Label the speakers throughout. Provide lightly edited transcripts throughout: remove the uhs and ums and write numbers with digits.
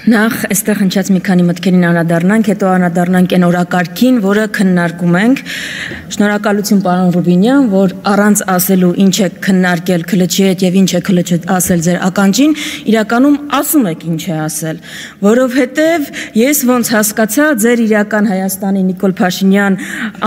Speaker 1: Նախ այստեղ հնչած մի քանի մտքերին անդրադառնանք, հետո անդրադառնանք այն օրակարգին, որը քննարկում ենք։ Շնորհակալություն պարոն Ռուբինյան, որ առանց ասելու ինչ է քննարկել ՔԼՉ-ի հետ եւ ինչ է ՔԼՉ ասել ձեր ականջին, իրականում ասում եք ինչ է ասել, որովհետեւ ես ոնց հասկացա, ձեր իրական Հայաստանի Նիկոլ Փաշինյան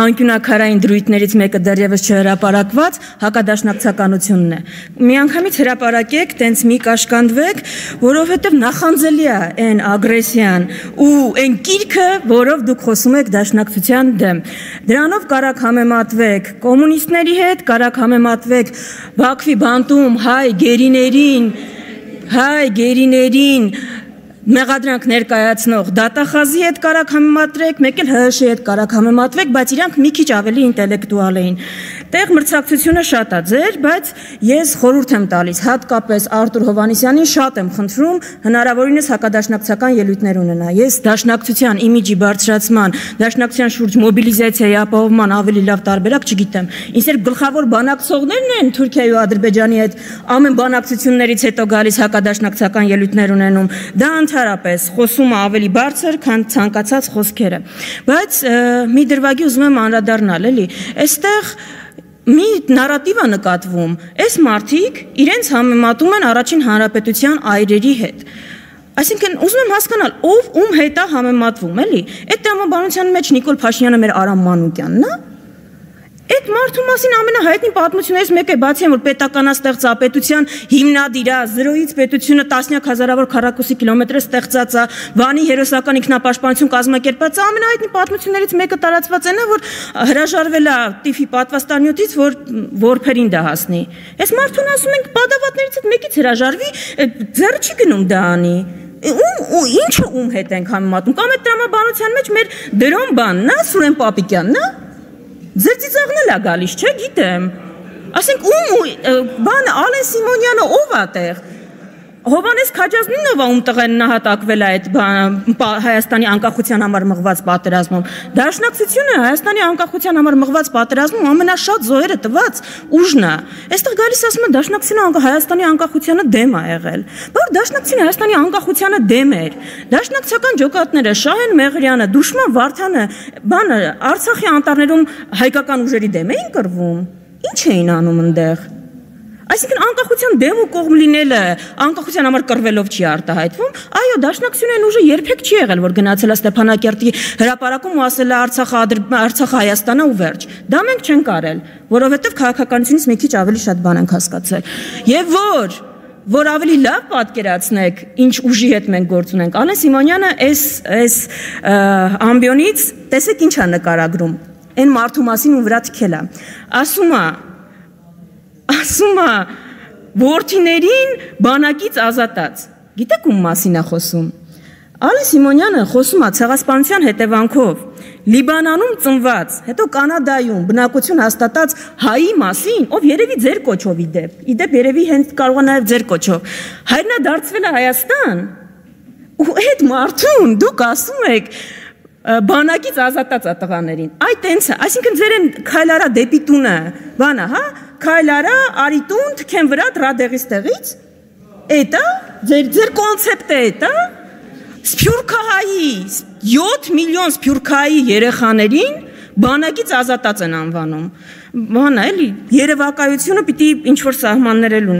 Speaker 1: անկյունակարային դրույթներից մեկը դեռևս չհրապարակված հակադաշնակցականությունն է։ Միանգամից հրապարակեք, տենց մի կաշկանդվեք, որովհետեւ նախանձելի է այն ագրեսիան ու այն կիրքը, որով դուք խոսում եք դաշնակցության դեմ։ Դրանով կարաք համեմատվեք կոմունիստների հետ, կարաք համեմատվեք Բաքվի բանտում հայ գերիներին մեղադրանք ներկայացնող դատախազի հետ կարաք համեմատրեք, մեկ էլ ՀՀՇ-ի հետ կարաք համեմատվեք, բայց իրանք մի քիչ ավելի ինտելեկտուալ էին։ Տեղ մրցակցությունը շատ է ձեր, բայց ես խորհուրդ եմ տալիս, հատկապես Արտուր Հովհաննիսյանին շատ եմ խնդրում հնարավորինս հակադաշնակցական ելույթներ ունենա։ Ես դաշնակցության իմիջի բարձրացման, դաշնակցության շուրջ մոբիլիզացիայի ապահովման ավելի լավ տարբերակ չգիտեմ։ Ինձ գլխավոր բանակցողներն են Թուրքիայի ու Ադրբեջանի հետ ամեն բանակցություններից հետո գալիս հակադաշնակցական ելույթներ ունենում։ Դա ընդհանրապես խոսումը ավելի բարձր, քան ցանկացած խոսքերը։ Բայց մի դրվագի ուզում եմ անդրադառնալ, էլի, այստեղ մի նարատիվ է նկատվում, այս մարդիկ իրենց համեմատում են Առաջին Հանրապետության այրերի հետ։ Այսինքն ուզում եմ հասկանալ, ով ում հետ է համեմատվում, էլի։ Այդ տրամաբանության մեջ Նիկոլ Փաշինյանը մեր Արամ Մանուկյանն է։ Այդ մարդու մասին ամենահայտնի պատմություններից մեկը բացի այն, որ պետականաստեղծապետության հիմնադիր է, զրոյից պետությունը տասնյակ հազարավոր քառակուսի կիլոմետր ստեղծած է, Վանի հերոսական ինքնապաշտպանություն կազմակերպած է, ամենահայտնի պատմություններից մեկը տարածված այն է, որ հրաժարվել է տիֆի պատվաստանյութից, որ որբերին դա հասնի։ Այս մարդուն ասում ենք պատավատներից հետ մեկից հրաժարվի, ձեռը չի գնում դա անի։ Ինչը ում հետ ենք համեմատում, կամ այդ տրամաբանության մեջ մեր դրոն բանն է, Սուրեն Պապիկյանն է։ Ձեր ծիծաղն էլ է գալիս, չէ, գիտեմ։ Ասենք բանը Ալեն Սիմոնյանը ով է տեղ։ Հովհաննես Քաջազնինով ում տղեն նահատակվել է այդ Հայաստանի անկախության համար մղված պատերազմում։ Դաշնակցությունը Հայաստանի անկախության համար մղված պատերազմում ամենաշատ զոհերը տված ուժն է։ Այստեղ գալիս ասում են դաշնակցությունը Հայաստանի անկախությանը դեմ է եղել։ Բայց դաշնակցությունը Հայաստանի անկախությանը դեմ էր։ Դաշնակցական ջոկատները Շահեն Մեղրյանը, Դուշման Վարդանը, բանը Արցախի անտառներում հայկական ուժերի դեմ էին կռվում։ Ինչ էին անում այնտեղ։ Այսինքն անկախության դեմ ու կողմ լինելը անկախության համար կռվելով չի արտահայտվում, այո, դաշնակցության ուժը երբեք չի եղել, որ գնացել է Ստեփանակերտի հրապարակում ու ասել է Արցախը Հայաստանն է ու վերջ։ Դա մենք չենք արել, որովհետև քաղաքականությունից մի քիչ ավելի շատ բան ենք հասկացել։ Եվ որ ավելի լավ պատկերացնեք, ինչ ուժի հետ մենք գործ ունենք, Ալեն Սիմոնյանը այս ամբիոնից տեսեք ինչ է նկարագրում, այն մարդու մասին ու վրա թքել է։ Ասում է որդիներին բանակից ազատած։ Գիտեք ում մասին է խոսում։ Ալեն Սիմոնյանը խոսում է ցեղասպանության հետևանքով Լիբանանում ծնված, հետո Կանադայում բնակություն հաստատած հայի մասին, ով երևի ձեր կոչով իդեպ երևի հենց կարող է նաև ձեր կոչով։ Հայրն է դարձվել է Հայաստան։ Ու այդ մարդուն դուք ասում եք բանակից ազատած է տղաներին։ Այ տենց է, այսինքն ձեր են քայլարա դեպի տունը, բանա, հա, քայլարա արի տուն, թքեն վրա դրադեղից տեղից։ Էտա ձեր կոնցեպտը էտա։ Սփյուռքահայի 7 միլիոն սփյուռքահայի երեխաներին բանակից ազատած են անվանում։ Բանա էլի, երևակայությունը պիտի ինչ որ սահմաններ էլ ունի։